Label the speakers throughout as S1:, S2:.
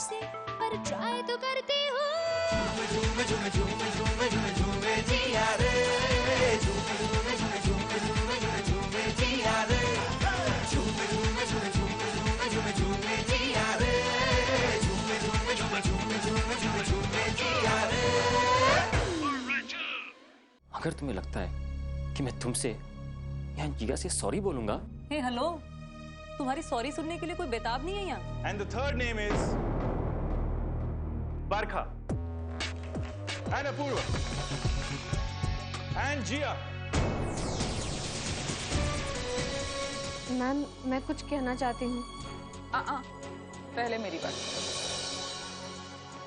S1: से, पर ट्राई तो करती हूँ।
S2: झूमे झूमे झूमे झूमे झूमे झूमे जिया रे, झूमे झूमे झूमे झूमे झूमे झूमे झूमे जिया रे, झूमे झूमे झूमे झूमे झूमे झूमे झूमे जिया रे, झूमे झूमे झूमे झूमे झूमे झूमे झूमे जिया रे।
S3: अगर तुम्हें लगता है कि मैं तुमसे या जिया से सॉरी बोलूंगा।
S4: हे हेलो, तुम्हारी सॉरी सुनने के लिए कोई बेताब नहीं है यहाँ।
S5: And the third name is Barkha and Apurva and Jia.
S6: Ma'am, मैं कुछ कहना चाहती हूँ।
S7: पहले मेरी बात।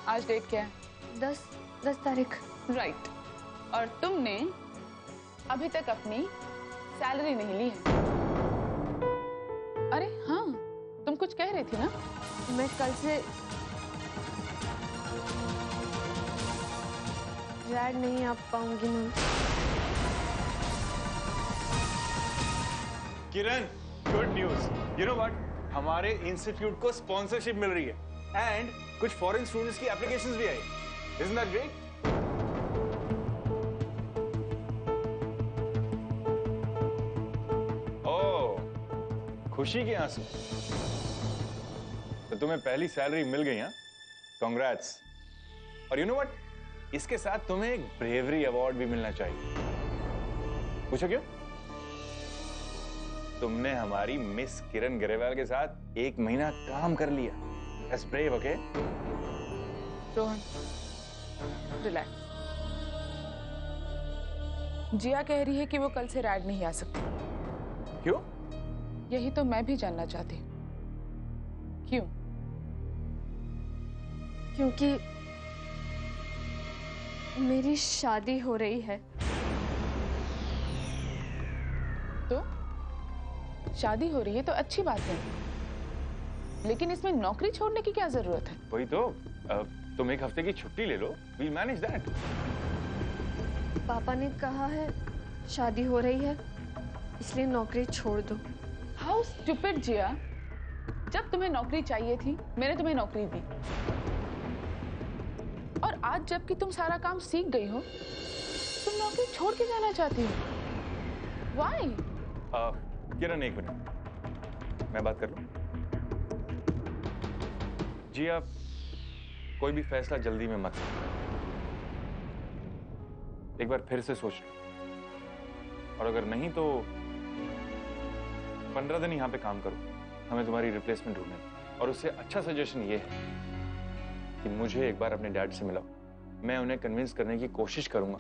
S7: आज डेट क्या है?
S6: 10 तारीख।
S7: राइट। और तुमने अभी तक अपनी सैलरी नहीं ली है। अरे हाँ, तुम कुछ कह रही थी ना?
S6: मैं कल से रैड नहीं आ पाऊंगी ma'am.
S5: Kiran, good news. You know what, हमारे इंस्टीट्यूट को स्पॉन्सरशिप मिल रही है एंड कुछ फॉरेन स्टूडेंट्स की एप्लीकेशंस भी आई। Isn't that great? ओह, खुशी के आंसू। तो तुम्हें पहली सैलरी मिल गई। हाँ, कांग्रेट्स। और यू नो व्हाट, इसके साथ तुम्हें एक ब्रेवरी अवार्ड भी मिलना चाहिए। पूछो क्यों? तुमने हमारी मिस किरण ग्रेवाल के साथ 1 महीना काम कर लिया। That's brave, okay?
S7: Rohan, relax. Jiya कह रही है कि वो कल से रैड नहीं आ सकती।
S5: क्यों?
S7: यही तो मैं भी जानना चाहती हूँ। क्यों?
S6: क्योंकि मेरी शादी हो रही है।
S7: तो शादी हो रही है तो अच्छी बात है, लेकिन इसमें नौकरी छोड़ने की क्या जरूरत है?
S5: वही तो, तुम 1 हफ्ते की छुट्टी ले लो। We'll manage that.
S6: पापा ने कहा है शादी हो रही है इसलिए नौकरी छोड़ दो।
S7: हाउ स्टूपिड जिया। जब तुम्हें नौकरी चाहिए थी मैंने तुम्हें नौकरी दी, और आज जबकि तुम सारा काम सीख गई हो तुम नौकरी छोड़ के जाना चाहती हो। Why?
S5: किरण, 1 मिनट, मैं बात कर लूं? जी, आप कोई भी फैसला जल्दी में मत लो। एक बार फिर से सोच लो, और अगर नहीं तो 15 दिन यहां पे काम करो, हमें तुम्हारी रिप्लेसमेंट ढूंढने दो। और उससे अच्छा सजेशन ये है कि मुझे एक बार अपने डैड से मिलाओ। मैं उन्हें कन्विंस करने की कोशिश करूंगा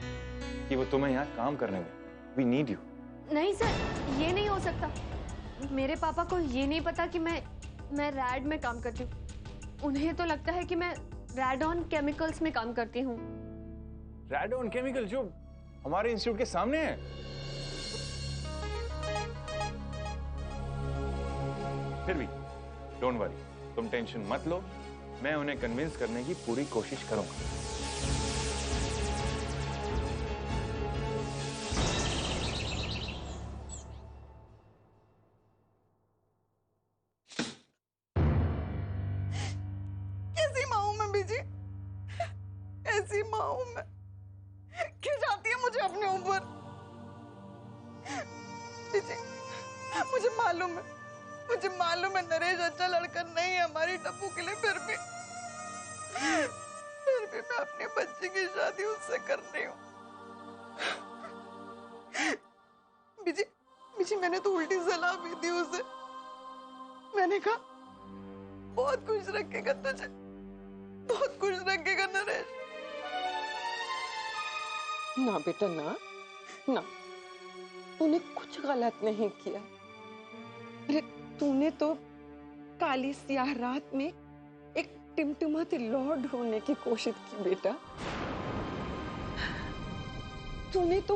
S5: कि वो तुम्हें यहां काम करने दें। We need you.
S6: नहीं सर, ये नहीं हो सकता। मेरे पापा को ये नहीं पता कि मैं रैड में काम करती हूँ। उन्हें तो लगता है कि मैं रैडॉन केमिकल्स में काम करती हूँ।
S5: रैडॉन केमिकल जो हमारे इंस्टीट्यूट के सामने है। फिर भी डोंट वरी, तुम टेंशन मत लो, मैं उन्हें कन्विंस करने की पूरी कोशिश करूंगा।
S8: ऐसी माँ हूं मैं, क्यों जाती है मुझे अपने ऊपर? मुझे मालूम है नरेश अच्छा लड़का नहीं है हमारी टप्पू के लिए, फिर भी मैं अपनी बच्ची की शादी उससे कर रही हूँ। बीजी मैंने तो उल्टी सलाह भी दी उसे। मैंने कहा बहुत खुश रखेगा तुझे, बहुत खुश रखेगा नरेश।
S9: ना बेटा ना, तूने कुछ गलत नहीं किया। अरे तूने तो काली स्याह रात में एक टिमटिमाती लौट ढूंढने की कोशिश की बेटा। तूने तो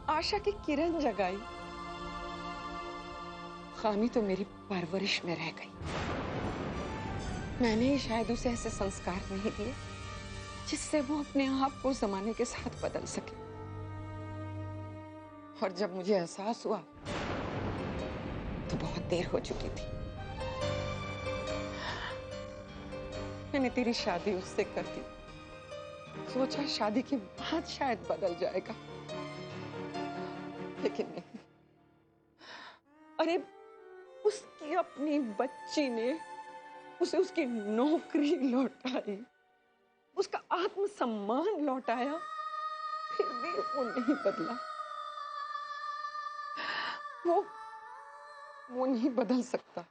S9: आशा की किरण जगाई। खामी तो मेरी परवरिश में रह गई। मैंने ही शायद उसे ऐसे संस्कार नहीं दिए जिससे वो अपने आप को जमाने के साथ बदल सके। और जब मुझे एहसास हुआ तो बहुत देर हो चुकी थी। मैंने तेरी शादी उससे कर दी। सोचा शादी के बाद शायद बदल जाएगा, लेकिन नहीं। अरे उसकी अपनी बच्ची ने उसे उसकी नौकरी लौटाई, उसका आत्मसम्मान लौटाया, फिर भी वो नहीं बदला। वो नहीं बदल सकता।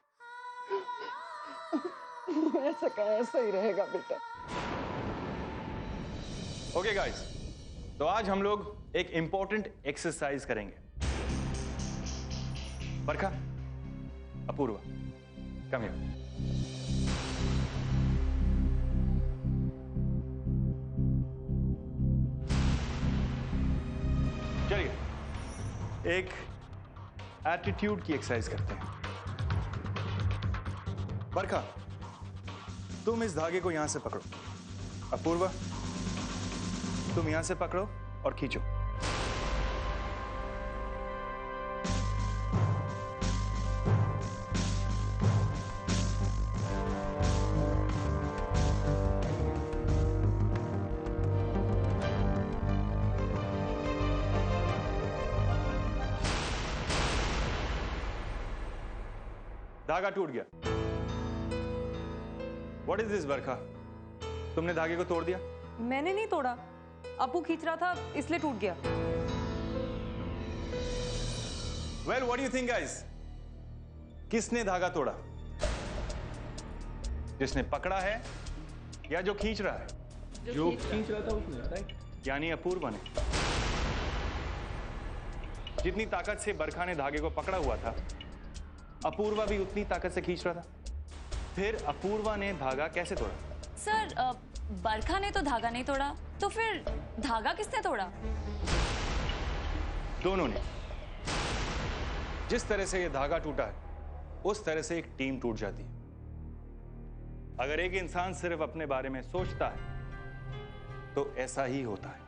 S9: ऐसा का ऐसा ही रहेगा बेटा।
S5: ओके गाइस, तो आज हम लोग एक इंपॉर्टेंट एक्सरसाइज करेंगे। बरखा, अपूर्वा, कम हियर। चलिए एक एटीट्यूड की एक्सरसाइज करते हैं। बरखा, तुम इस धागे को यहां से पकड़ो। अपूर्वा, तुम यहां से पकड़ो और खींचो। धागा टूट गया। What is this, बरखा? तुमने धागे को तोड़ दिया?
S4: मैंने नहीं तोड़ा, अपू खींच रहा था इसलिए टूट गया।
S5: Well, what do you think, guys? किसने धागा तोड़ा? जिसने पकड़ा है या जो खींच रहा है?
S3: जो खींच रहा था उसने, राइट?
S5: यानी अपूर्वा ने। जितनी ताकत से बरखा ने धागे को पकड़ा हुआ था, अपूर्वा भी उतनी ताकत से खींच रहा था। फिर अपूर्वा ने धागा कैसे तोड़ा?
S10: सर, बरखा ने तो धागा नहीं तोड़ा, तो फिर धागा किसने तोड़ा?
S5: दोनों ने। जिस तरह से ये धागा टूटा है, उस तरह से एक टीम टूट जाती है। अगर एक इंसान सिर्फ अपने बारे में सोचता है तो ऐसा ही होता है।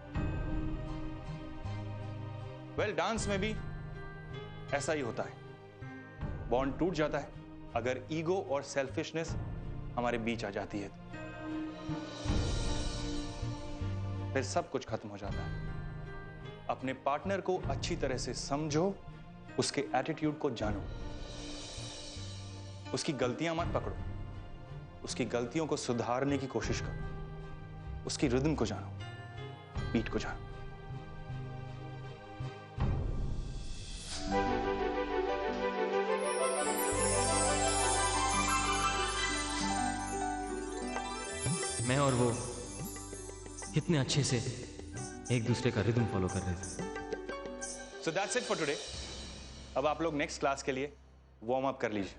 S5: वेल, डांस में भी ऐसा ही होता है। बॉन्ड टूट जाता है अगर ईगो और सेल्फिशनेस हमारे बीच आ जाती है, फिर सब कुछ खत्म हो जाता है। अपने पार्टनर को अच्छी तरह से समझो, उसके एटीट्यूड को जानो, उसकी गलतियां मत पकड़ो, उसकी गलतियों को सुधारने की कोशिश करो, उसकी रिदम को जानो, बीट को जानो।
S3: मैं और वो कितने अच्छे से एक दूसरे का रिदम फॉलो कर रहे थे।
S5: So that's it for today. अब आप लोग नेक्स्ट क्लास के लिए वार्म अप कर लीजिए।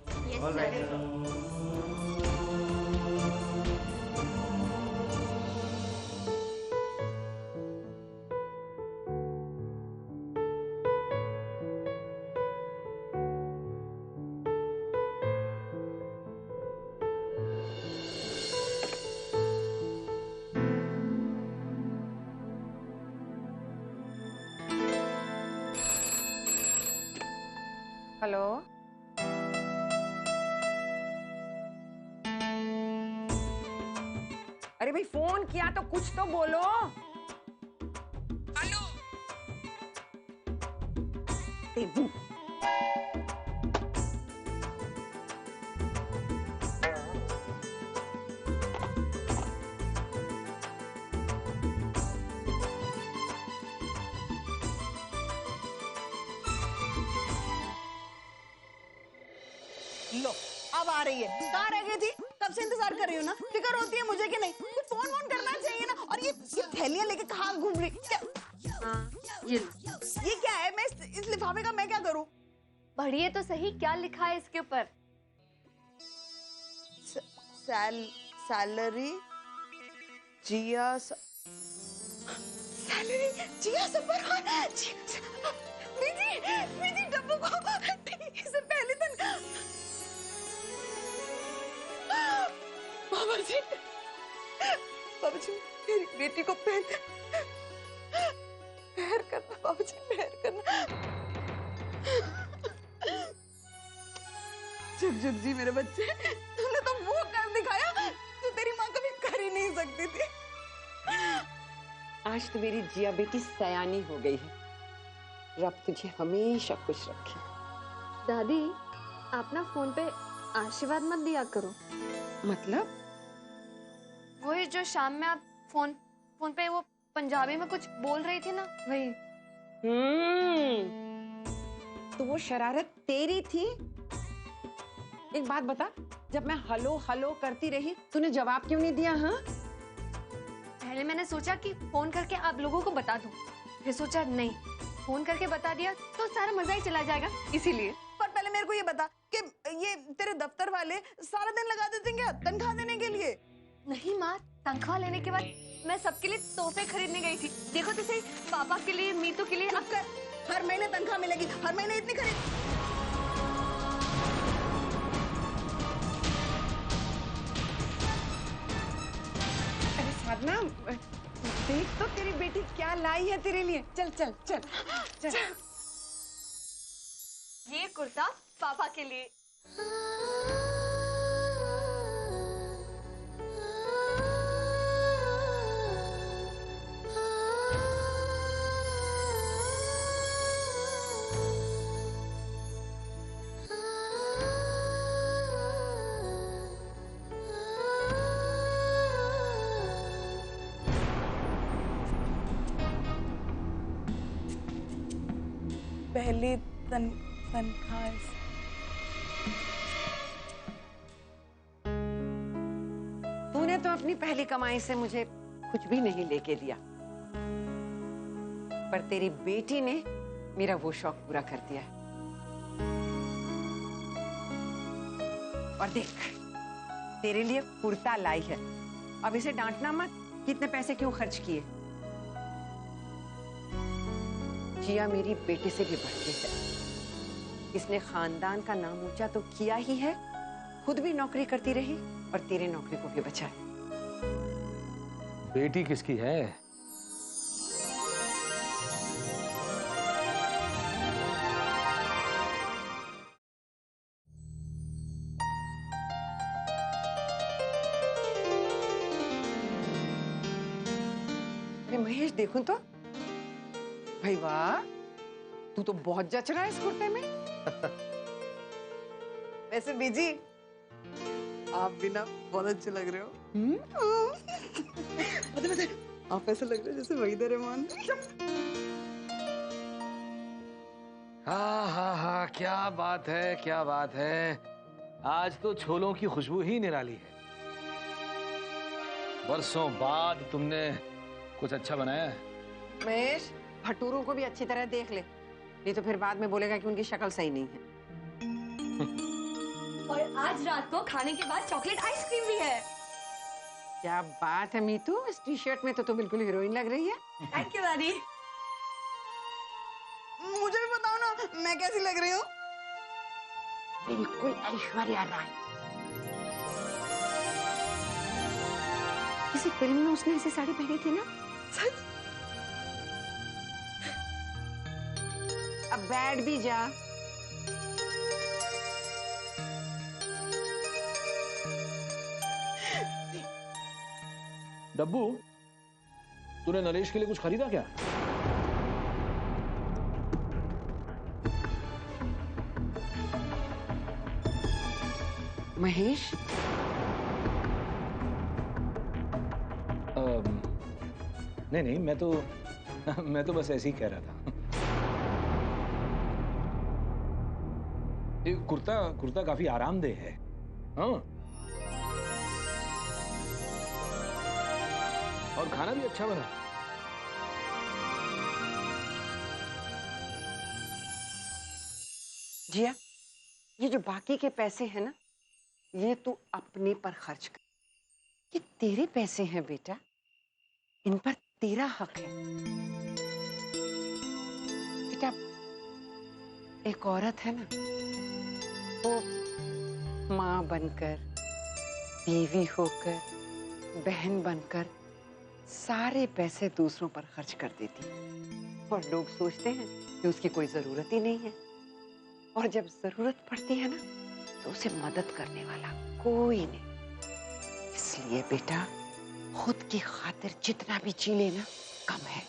S9: हेलो, अरे भाई फोन किया तो कुछ तो बोलो। हेलो, देवू,
S8: लो अब आ रही है। कहाँ रह गई थी? कब से इंतजार कर रही हूँ ना। फिक्र होती है मुझे कि नहीं? कुछ फोन वोन करना चाहिए ना। और ये थैलियां लेके कहाँ घूम रही? क्या? ये क्या है? मैं इस लिफाफे का मैं क्या करूँ?
S6: पढ़िए तो सही, क्या लिखा है इसके ऊपर?
S8: सैलरी जिया सैलरी जिया सफर। दीदी डब्बू को इससे पहले तक बाबा जी मेरी बेटी को पैर करना बाबा जी, पैर करना। झुक झुक जी मेरे बच्चे, तूने तो वो कर दिखाया जो तेरी माँ कभी
S9: आज तो मेरी जिया बेटी सयानी हो गई है। रब तुझे हमेशा खुश रखे।
S6: दादी, आप ना फोन पे आशीर्वाद मत दिया करो।
S9: मतलब?
S6: वही जो शाम में आप फोन पे वो पंजाबी में कुछ बोल रही थी ना, वही।
S9: तो वो शरारत तेरी थी? एक बात बता, जब मैं हलो हलो करती रही तूने जवाब क्यों नहीं दिया? हाँ,
S6: पहले मैंने सोचा कि फोन करके आप लोगों को बता दूं, फिर सोचा नहीं, फोन करके बता दिया तो सारा मजा ही चला जाएगा, इसीलिए।
S8: पर पहले मेरे को ये बता कि ये तेरे दफ्तर वाले सारा दिन लगा देते हैं क्या तनख्वाह देने के लिए?
S6: नहीं माँ, तनख्वाह लेने के बाद मैं सबके लिए तोहफे खरीदने गई थी। देखो तो सही, पापा के लिए, मीतू के लिए।
S8: अब कर, हर महीने तनख्वाह मिलेगी, हर महीने इतनी खरीद।
S9: अरे साधना, देख तो तेरी बेटी क्या लाई है तेरे लिए। चल चल चल चल।
S6: ये कुर्ता पापा के लिए।
S8: पहली तनख्वाह।
S9: तूने तो अपनी पहली कमाई से मुझे कुछ भी नहीं लेके दिया, पर तेरी बेटी ने मेरा वो शौक पूरा कर दिया है। और देख, तेरे लिए कुर्ता लाई है। अब इसे डांटना मत कि इतने पैसे क्यों खर्च किए। जिया मेरी बेटी से भी बढ़ती है। इसने खानदान का नाम ऊंचा तो किया ही है, खुद भी नौकरी करती रही और तेरे नौकरी को भी बचाया।
S11: बेटी किसकी है?
S9: अरे महेश, देखूं तो। भाई वाह, तू तो बहुत जच रहा है इस कुर्ते में।
S8: वैसे बीजी, आप भी ना बहुत अच्छे लग रहे हो। आप ऐसे लग रहे हो जैसे वहीदा रहमान।
S11: हाँ, क्या बात है, क्या बात है। आज तो छोलों की खुशबू ही निराली है। बरसों बाद तुमने कुछ अच्छा बनाया है।
S9: महेश, भटूरों को भी अच्छी तरह देख ले, नहीं तो फिर बाद में बोलेगा कि उनकी शक्ल सही नहीं है।
S6: और आज रात को खाने के बाद चॉकलेट आइसक्रीम भी है।
S9: क्या बात है मीतू, इस टी शर्ट में तो तू बिल्कुल हीरोइन लग रही है।
S6: थैंक यू दादी।
S8: मुझे भी बताओ ना, मैं कैसी लग रही हूँ?
S9: बिल्कुल ऐश्वर्या राय। किसी फिल्म में उसने ऐसी साड़ी पहनी थी ना?
S8: सच?
S9: अब बैठ भी जा।
S11: डब्बू, तूने नरेश के लिए कुछ खरीदा क्या?
S9: महेश,
S11: नहीं, मैं तो बस ऐसे ही कह रहा था। ये कुर्ता काफी आरामदेह है। हाँ, और खाना भी अच्छा बना।
S9: जिया, ये जो बाकी के पैसे हैं ना, ये तू अपने पर खर्च कर। ये तेरे पैसे हैं बेटा, इन पर तेरा हक है। बेटा, एक औरत है ना, वो माँ बनकर, बीवी होकर, बहन बनकर सारे पैसे दूसरों पर खर्च कर देती है। और लोग सोचते हैं कि उसकी कोई जरूरत ही नहीं है, और जब जरूरत पड़ती है ना, तो उसे मदद करने वाला कोई नहीं। इसलिए बेटा, खुद की खातिर जितना भी जी लेना, कम है।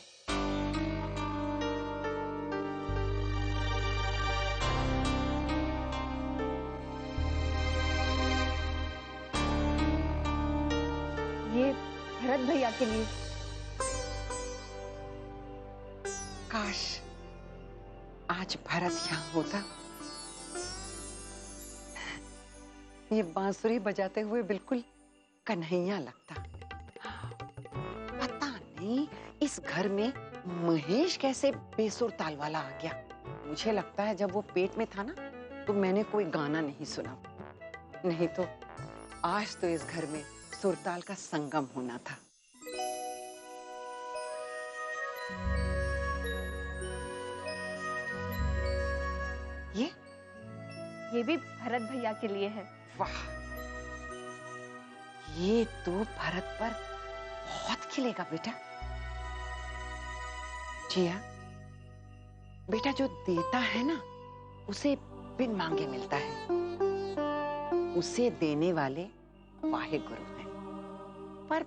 S6: ये भरत भैया के लिए।
S9: काश आज भरत यहाँ होता। ये बांसुरी बजाते हुए बिल्कुल कन्हैया लगता। पता नहीं इस घर में महेश कैसे बेसुर ताल वाला आ गया। मुझे लगता है जब वो पेट में था ना तो मैंने कोई गाना नहीं सुना, नहीं तो आज तो इस घर में सुरताल का संगम होना था।
S6: ये भी भरत भैया के लिए है।
S9: वाह, ये तो भरत पर बहुत खिलेगा बेटा। जिया, बेटा जो देता है ना उसे बिन मांगे मिलता है। उसे देने वाले वाहे गुरु हैं, पर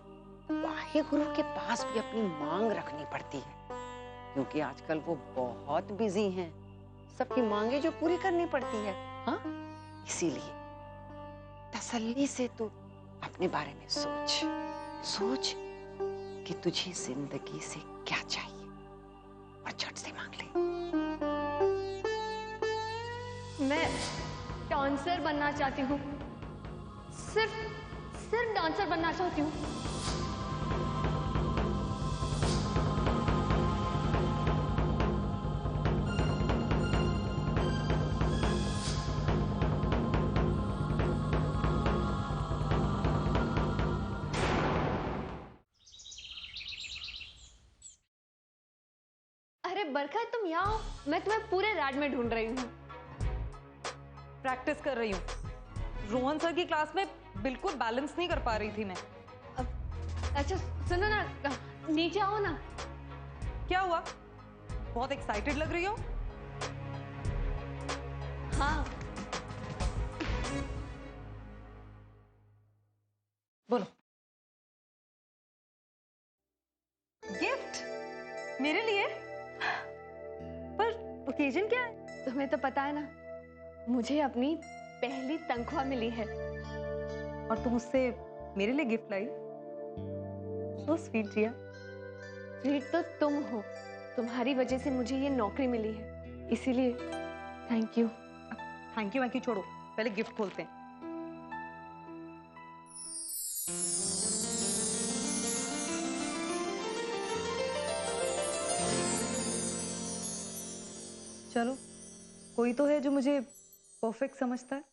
S9: वाहे गुरु के पास भी अपनी मांग रखनी पड़ती है, क्योंकि आजकल वो बहुत बिजी हैं। सबकी मांगे जो पूरी करनी पड़ती है। हाँ, इसीलिए तसल्ली से तू अपने बारे में सोच सोच कि तुझे जिंदगी से क्या चाहिए और झट से मांग ले।
S6: मैं डांसर बनना चाहती हूँ, सिर्फ डांसर बनना चाहती हूँ। अरे बरखा, तुम यहाँ हो, मैं तुम्हें पूरे रैड में ढूंढ रही हूँ।
S4: प्रैक्टिस कर रही हूँ। रोहन सर की क्लास में बिल्कुल बैलेंस नहीं कर पा रही थी मैं।
S6: अच्छा सुनो ना, नीचे आओ ना।
S4: क्या हुआ? बहुत एक्साइटेड लग रही हो।
S6: हाँ,
S4: बोलो। गिफ्ट मेरे लिए? पर ओकेजन क्या है?
S6: तुम्हें तो पता है ना, मुझे अपनी पहली तनख्वाह मिली है।
S4: और तुम उससे मेरे लिए गिफ्ट लाई? सो स्वीट जिया।
S6: स्वीट तो तुम हो, तुम्हारी वजह से मुझे ये नौकरी मिली है, इसीलिए थैंक यू।
S4: थैंक यू छोड़ो, पहले गिफ्ट खोलते हैं। चलो, कोई तो है जो मुझे परफेक्ट समझता है।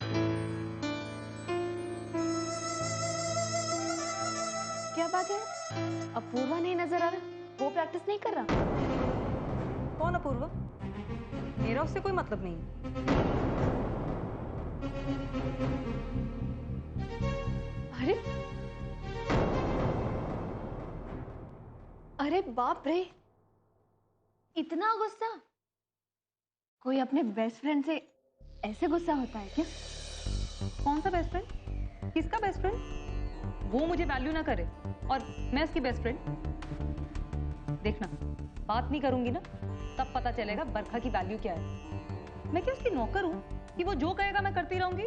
S6: क्या बात है, अपूर्वा नहीं नजर आ रहा? वो प्रैक्टिस नहीं कर रहा?
S4: कौन अपूर्वा? मेरा उससे कोई मतलब नहीं है।
S6: अरे अरे बाप रे, इतना गुस्सा! कोई अपने बेस्ट फ्रेंड से ऐसे गुस्सा होता है क्या?
S4: कौन सा बेस्ट फ्रेंड? किसका बेस्ट फ्रेंड? वो मुझे वैल्यू ना करे और मैं उसकी बेस्ट फ्रेंड? देखना, बात नहीं करूंगी ना तब पता चलेगा बरखा की वैल्यू क्या है। मैं क्या उसकी नौकर हूं कि वो जो कहेगा मैं करती रहूंगी?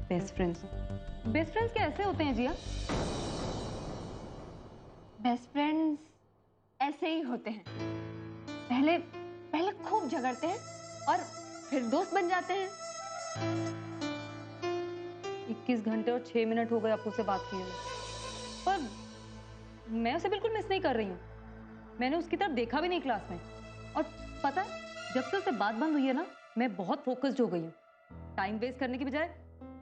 S4: बेस्ट फ्रेंड्स क्या ऐसे होते हैं जिया?
S6: बेस्ट फ्रेंड्स ऐसे ही होते हैं, पहले खूब झगड़ते हैं और फिर दोस्त बन जाते हैं।
S4: 21 घंटे और 6 मिनट हो गए आपको से बात किए हुए, पर मैं उसे बिल्कुल मिस नहीं कर रही हूँ। मैंने उसकी तरफ देखा भी नहीं क्लास में, और पता है जब से उससे बात बंद हुई है ना, मैं बहुत फोकस्ड हो गई हूँ। टाइम वेस्ट करने की बजाय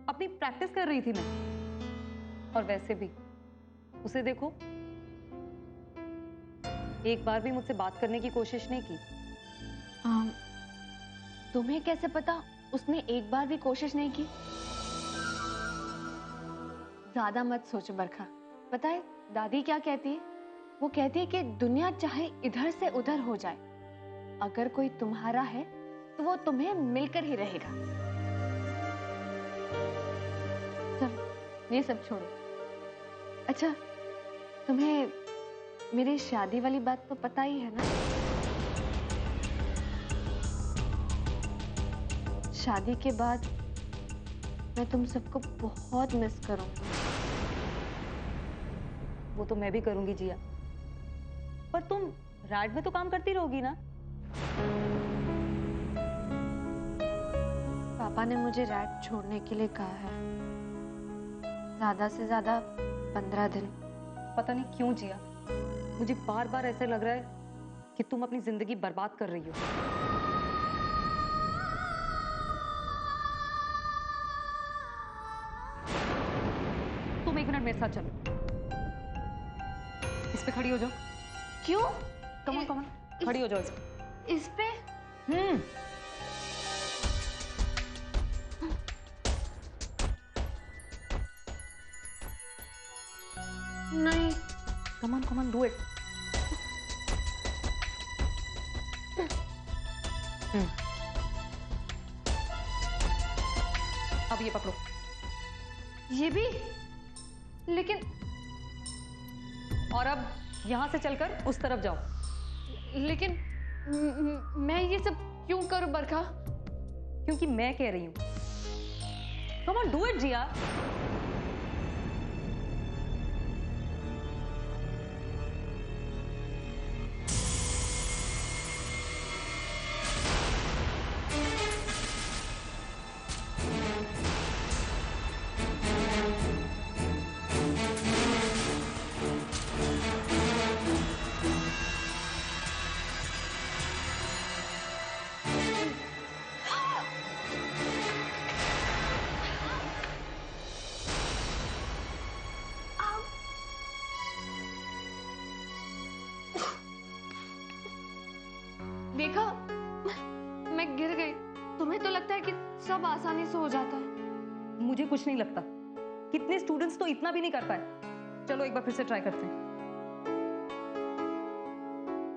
S4: अपनी प्रैक्टिस कर रही थी मैं। और वैसे भी उसे देखो, एक बार भी मुझसे बात करने की कोशिश नहीं की।
S6: तुम्हें कैसे पता उसने एक बार भी कोशिश नहीं की? ज्यादा मत सोचो बरखा। पता है दादी क्या कहती है? वो कहती है कि दुनिया चाहे इधर से उधर हो जाए, अगर कोई तुम्हारा है तो वो तुम्हें मिलकर ही रहेगा। चलो ये सब छोड़ो। अच्छा, तुम्हें मेरी शादी वाली बात तो पता ही है ना। शादी के बाद मैं तुम सबको बहुत मिस करूंगी।
S4: वो तो मैं भी करूंगी जिया, पर तुम रैड में तो काम करती रहोगी ना?
S6: पापा ने मुझे रैड छोड़ने के लिए कहा है, ज्यादा से ज्यादा 15 दिन।
S4: पता नहीं क्यों जिया, मुझे बार बार ऐसे लग रहा है कि तुम अपनी जिंदगी बर्बाद कर रही हो। तुम 1 मिनट मेरे साथ चलो, इस पे खड़ी हो जाओ।
S6: क्यों?
S4: कमान कमान, खड़ी हो जाओ
S6: इस पे। नहीं।
S4: कमान कमान, डू इट। अब ये पकड़ो।
S6: ये भी? लेकिन
S4: और अब यहां से चलकर उस तरफ जाओ।
S6: लेकिन मैं ये सब क्यों करूं बरखा?
S4: क्योंकि मैं कह रही हूं। कम ऑन, डू इट जिया।
S6: देखा, मैं गिर गई। तुम्हें तो लगता है कि सब आसानी से हो जाता है।
S4: मुझे कुछ नहीं लगता। कितने स्टूडेंट्स तो इतना भी नहीं कर पाए। चलो एक बार फिर से ट्राई करते हैं।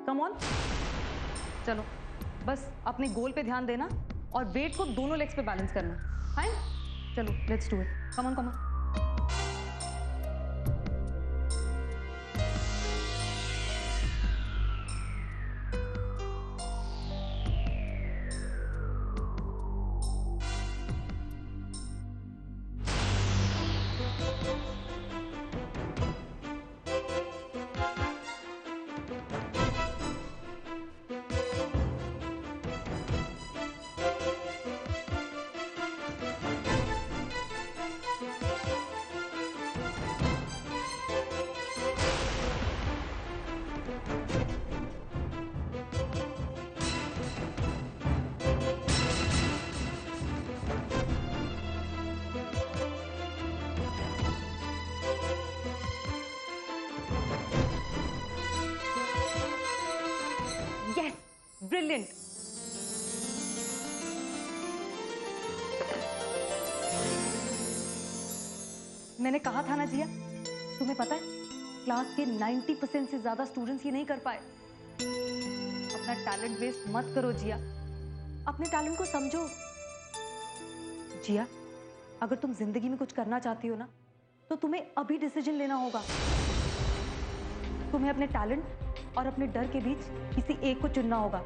S4: कम ऑन, चलो। बस अपने गोल पे ध्यान देना और वेट को दोनों लेग्स पे बैलेंस करना। फाइन, चलो let's do it. Come on come on. Brilliant. मैंने कहा था ना जिया, तुम्हें पता है क्लास के 90% से ज्यादा स्टूडेंट्स ये नहीं कर पाए। अपना टैलेंट वेस्ट मत करो जिया, अपने टैलेंट को समझो। जिया, अगर तुम जिंदगी में कुछ करना चाहती हो ना, तो तुम्हें अभी डिसीजन लेना होगा। तुम्हें अपने टैलेंट और अपने डर के बीच किसी एक को चुनना होगा।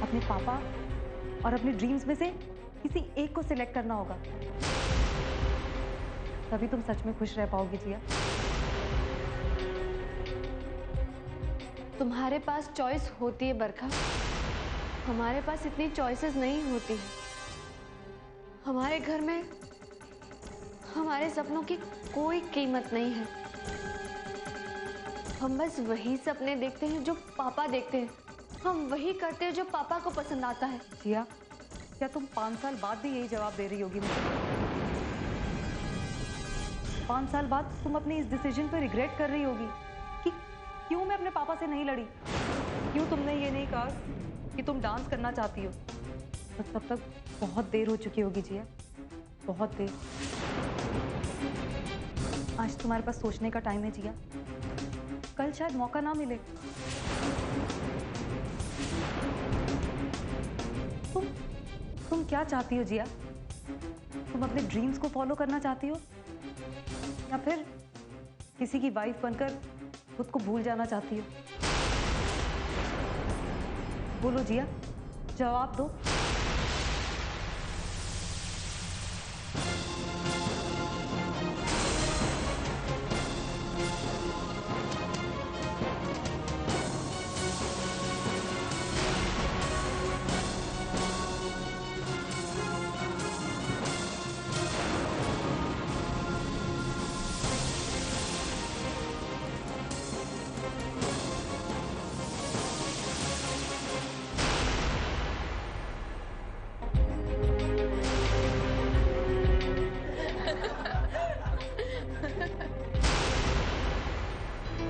S4: अपने पापा और अपने ड्रीम्स में से किसी एक को सिलेक्ट करना होगा। तभी तुम सच में खुश रह पाओगी जिया।
S6: तुम्हारे पास चॉइस होती है बरखा, हमारे पास इतनी चॉइसेस नहीं होती है। हमारे घर में हमारे सपनों की कोई कीमत नहीं है। हम बस वही सपने देखते हैं जो पापा देखते हैं। हम वही करते हैं जो पापा को पसंद आता है।
S4: जिया, क्या तुम 5 साल बाद भी यही जवाब दे रही होगी मुझे? 5 साल बाद तुम अपने इस डिसीजन पे रिग्रेट कर रही होगी कि क्यों मैं अपने पापा से नहीं लड़ी, क्यों तुमने ये नहीं कहा कि तुम डांस करना चाहती हो। तो तब तक बहुत देर हो चुकी होगी जिया, बहुत देर। आज तुम्हारे पास सोचने का टाइम है जिया, कल शायद मौका ना मिले। तुम क्या चाहती हो जिया? तुम अपने ड्रीम्स को फॉलो करना चाहती हो या फिर किसी की वाइफ बनकर खुद को भूल जाना चाहती हो? बोलो जिया, जवाब दो।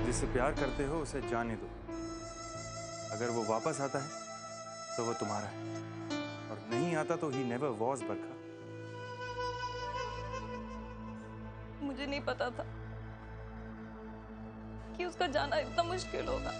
S5: जिससे प्यार करते हो उसे जाने दो। अगर वो वापस आता है तो वो तुम्हारा है, और नहीं आता तो ही नेवर वॉज बरखा।
S4: मुझे नहीं पता था कि उसका जाना इतना मुश्किल होगा।